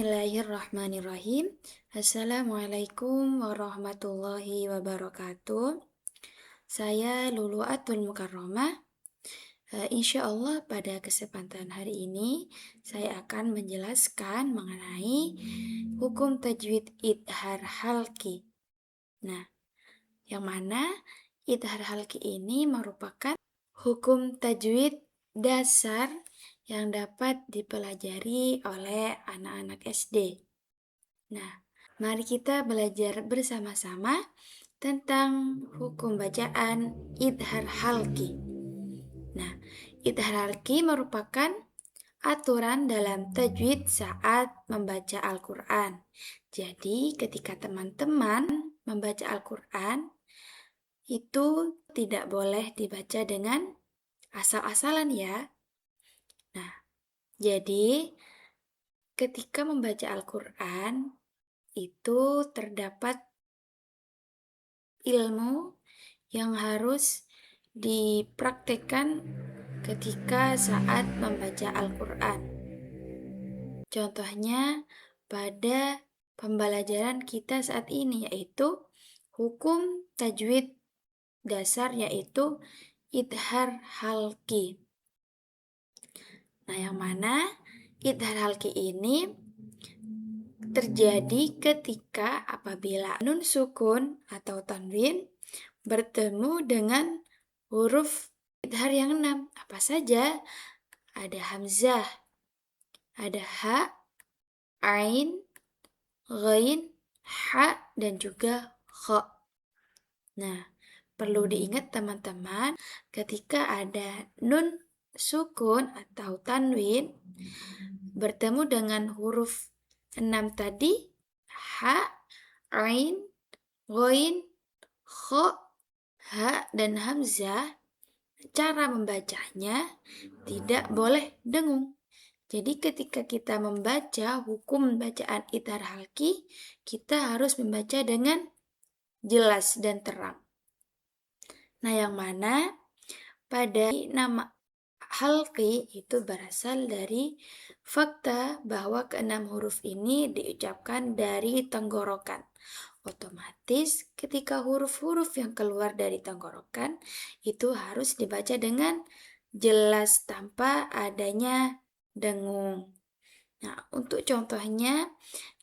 Bismillahirrahmanirrahim. Assalamualaikum warahmatullahi wabarakatuh. Saya Luluatul Mukarramah. Insya Allah pada kesempatan hari ini saya akan menjelaskan mengenai hukum tajwid idhar halki. Nah, yang mana idhar halki ini merupakan hukum tajwid dasar yang dapat dipelajari oleh anak-anak SD. Nah, mari kita belajar bersama-sama tentang hukum bacaan idhar halki. Nah, idhar halki merupakan aturan dalam tajwid saat membaca Al-Quran. Jadi, ketika teman-teman membaca Al-Quran, itu tidak boleh dibaca dengan asal-asalan ya. Nah, jadi ketika membaca Al-Quran itu terdapat ilmu yang harus dipraktekkan ketika saat membaca Al-Quran. Contohnya pada pembelajaran kita saat ini yaitu hukum tajwid dasar yaitu idhar halki. Nah, yang mana idhar halki ini terjadi ketika apabila nun sukun atau tanwin bertemu dengan huruf idhar yang 6. Apa saja? Ada hamzah, ada ha, ain, ghain, ha, dan juga kha. Nah, perlu diingat teman-teman ketika ada nun sukun atau tanwin bertemu dengan huruf 6 tadi, ha, ain, ghain, kha, ha, dan hamzah, cara membacanya tidak boleh dengung. Jadi ketika kita membaca hukum bacaan idhar halki, kita harus membaca dengan jelas dan terang. Nah, yang mana pada nama halki itu berasal dari fakta bahwa keenam huruf ini diucapkan dari tenggorokan. Otomatis ketika huruf-huruf yang keluar dari tenggorokan itu harus dibaca dengan jelas tanpa adanya dengung. Nah, untuk contohnya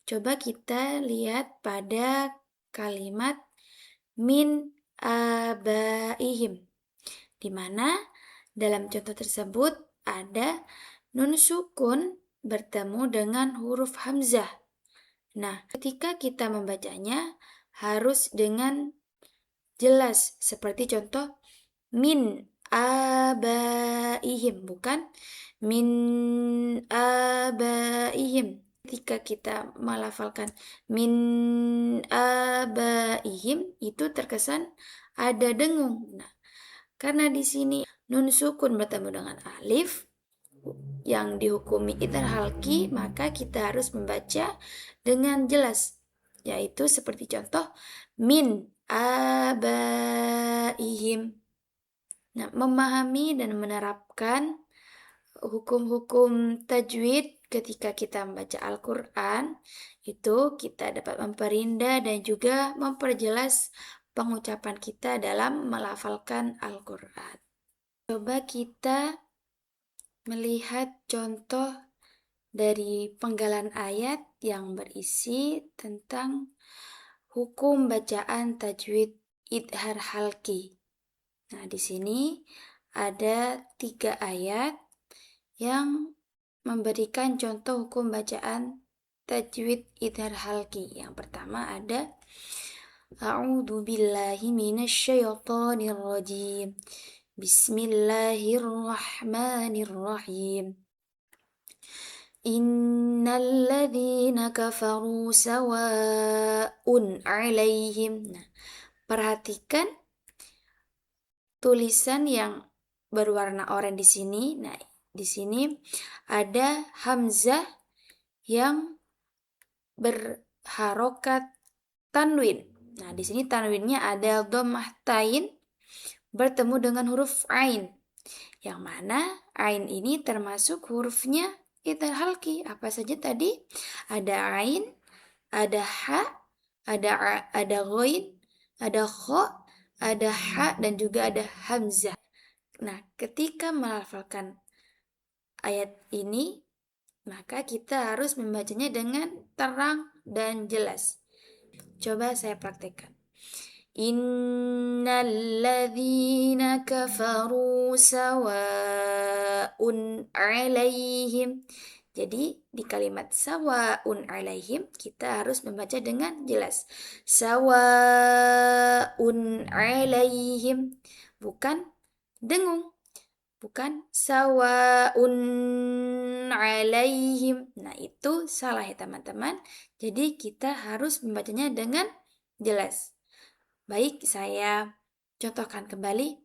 coba kita lihat pada kalimat min abaihim, di mana dalam contoh tersebut ada nun sukun bertemu dengan huruf hamzah. Nah, ketika kita membacanya harus dengan jelas seperti contoh min abaihim, bukan min abaihim. Ketika kita melafalkan min abaihim itu terkesan ada dengung. Nah, karena di sini nun sukun bertemu dengan alif yang dihukumi idhar halki, maka kita harus membaca dengan jelas, yaitu seperti contoh min abaihim. Nah, memahami dan menerapkan hukum-hukum tajwid ketika kita membaca Al-Quran, itu kita dapat memperindah dan juga memperjelas pengucapan kita dalam melafalkan Al-Quran. Coba kita melihat contoh dari penggalan ayat yang berisi tentang hukum bacaan tajwid idhar halki. Nah, di sini ada 3 ayat yang memberikan contoh hukum bacaan tajwid idhar halki. Yang pertama ada A'udzu billahi minasyaitonir rajim. Bismillahirrahmanirrahim. Innal ladzina kafaru sawa'un 'alaihim. Nah, perhatikan tulisan yang berwarna oranye di sini. Nah, di sini ada hamzah yang berharokat tanwin. Nah, di sini tanwinnya ada dhammah tain bertemu dengan huruf ain. Yang mana ain ini termasuk hurufnya idhar halki. Apa saja tadi? Ada ain, ada ha, ada ghain, ada kha, ada ha, dan juga ada hamzah. Nah, ketika melafalkan ayat ini, maka kita harus membacanya dengan terang dan jelas. Coba saya praktekkan. Innalladzina kafaru sawa'un alaihim. Jadi di kalimat sawa'un alaihim kita harus membaca dengan jelas. Sawa'un alaihim, bukan dengung. Bukan sawa'un alaihim. Nah, itu salah ya teman-teman. Jadi kita harus membacanya dengan jelas. Baik, saya contohkan kembali.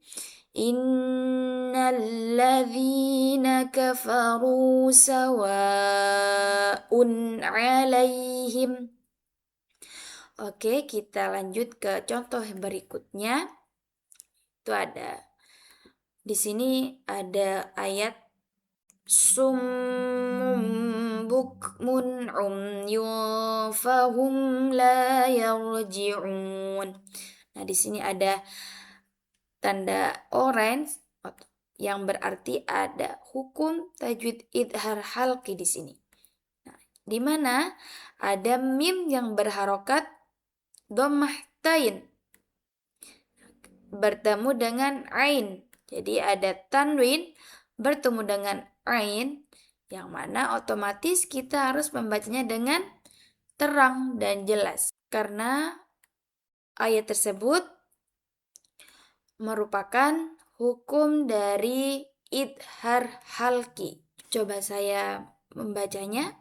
Innalladzina kafaru sawa'un alaihim. Oke, kita lanjut ke contoh berikutnya. Itu ada di sini ada ayat summum bukmun umyun fahum la yarji'un. Nah, di sini ada tanda orange yang berarti ada hukum tajwid idhar halqi di sini. Nah, di mana ada mim yang berharokat dhammah tain bertemu dengan ain. Jadi ada tanwin bertemu dengan ain, yang mana otomatis kita harus membacanya dengan terang dan jelas. Karena ayat tersebut merupakan hukum dari idhar halki. Coba saya membacanya.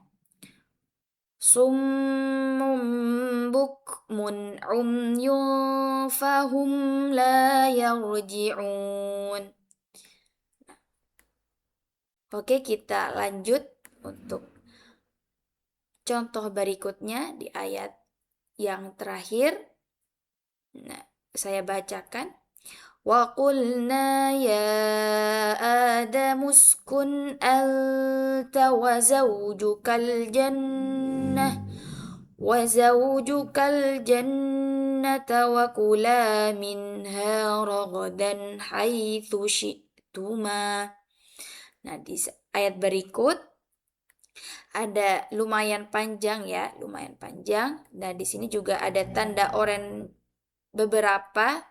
Summum bukmun umyun fahum la yarji'un. Oke, kita lanjut untuk contoh berikutnya di ayat yang terakhir. Nah, saya bacakan. Wa qulna ya Adamu uskun anta wa zawjukal jannah wa kula minha ragadan haitsu syi'tuma. Nah, di ayat berikut ada lumayan panjang ya, lumayan panjang. Nah, di sini juga ada tanda oranye beberapa.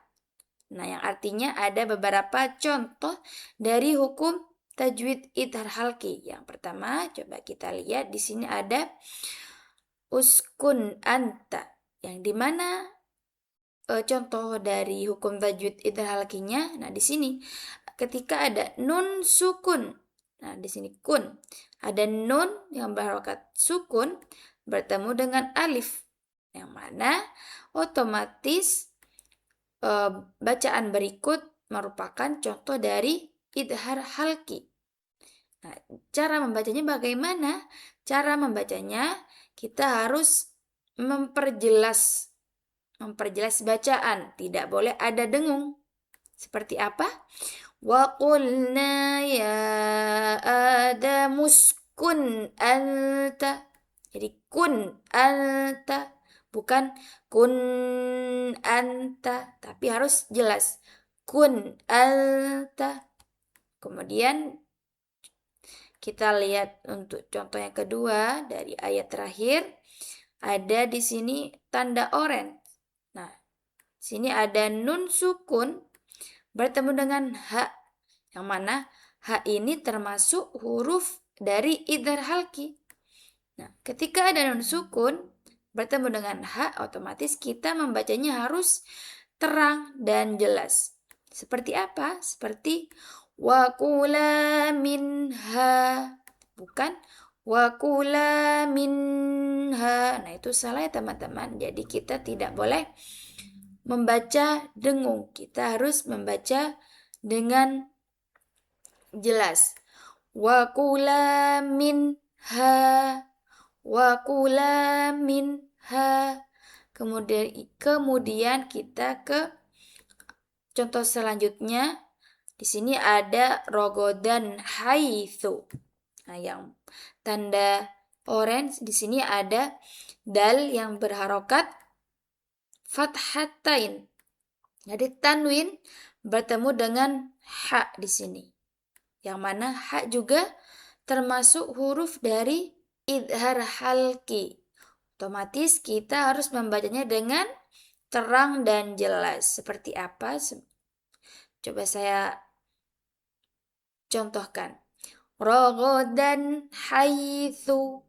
Nah, yang artinya ada beberapa contoh dari hukum tajwid idhar halki. Yang pertama, coba kita lihat di sini ada uskun anta, yang dimana contoh dari hukum tajwid idhar halkinya. Nah, di sini ketika ada nun sukun. Nah, di sini kun. Ada nun yang berharokat sukun bertemu dengan alif, yang mana otomatis bacaan berikut merupakan contoh dari idhar halki. Nah, cara membacanya bagaimana? Cara membacanya kita harus memperjelas bacaan, tidak boleh ada dengung. Seperti apa? Wa qulna ya Adamu uskun anta. Jadi kun anta, bukan kun anta, tapi harus jelas. Kun anta. Kemudian kita lihat untuk contoh yang kedua dari ayat terakhir. Ada di sini tanda oranye. Nah, sini ada nun sukun bertemu dengan ha, yang mana ha ini termasuk huruf dari idhar halki. Nah, ketika ada nun sukun bertemu dengan ha, otomatis kita membacanya harus terang dan jelas. Seperti apa? Seperti wa kula minha, bukan wa kula minha. Nah, itu salah ya teman-teman. Jadi kita tidak boleh membaca dengung. Kita harus membaca dengan jelas. Wa kula minha, wa kula minha. Kemudian kita ke contoh selanjutnya. Di sini ada rogodan haitsu. Nah, yang tanda orange di sini ada dal yang berharokat fathatain. Jadi tanwin bertemu dengan ha di sini. Yang mana ha juga termasuk huruf dari idhar halki. Otomatis kita harus membacanya dengan terang dan jelas. Seperti apa? Coba saya contohkan. Rogodan haitsu.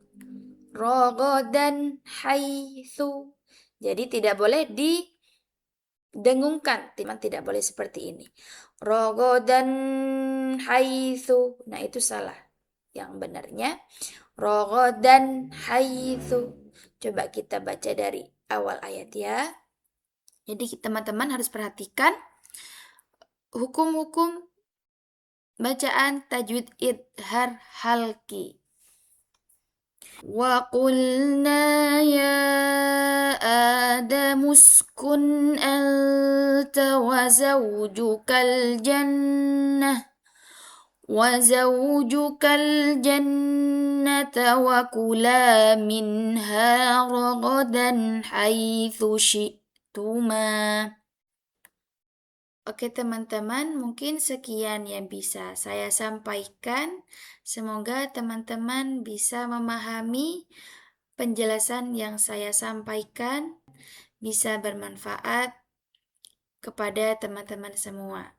Rogodan haitsu. Jadi tidak boleh didengungkan. Tidak boleh seperti ini. Rogodan haitsu. Nah, itu salah. Yang benarnya rogodan haitsu. Coba kita baca dari awal ayat ya. Jadi teman-teman harus perhatikan hukum-hukum bacaan tajwid idhar halki. Wa qulna ya Adam uskun anta wa zawjukal jannah wa kula minha ragadan haitsu syi'tuma. Oke teman-teman, mungkin sekian yang bisa saya sampaikan. Semoga teman-teman bisa memahami penjelasan yang saya sampaikan, bisa bermanfaat kepada teman-teman semua.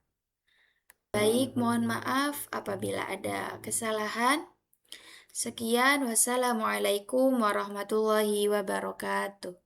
Baik, mohon maaf apabila ada kesalahan. Sekian, wassalamualaikum warahmatullahi wabarakatuh.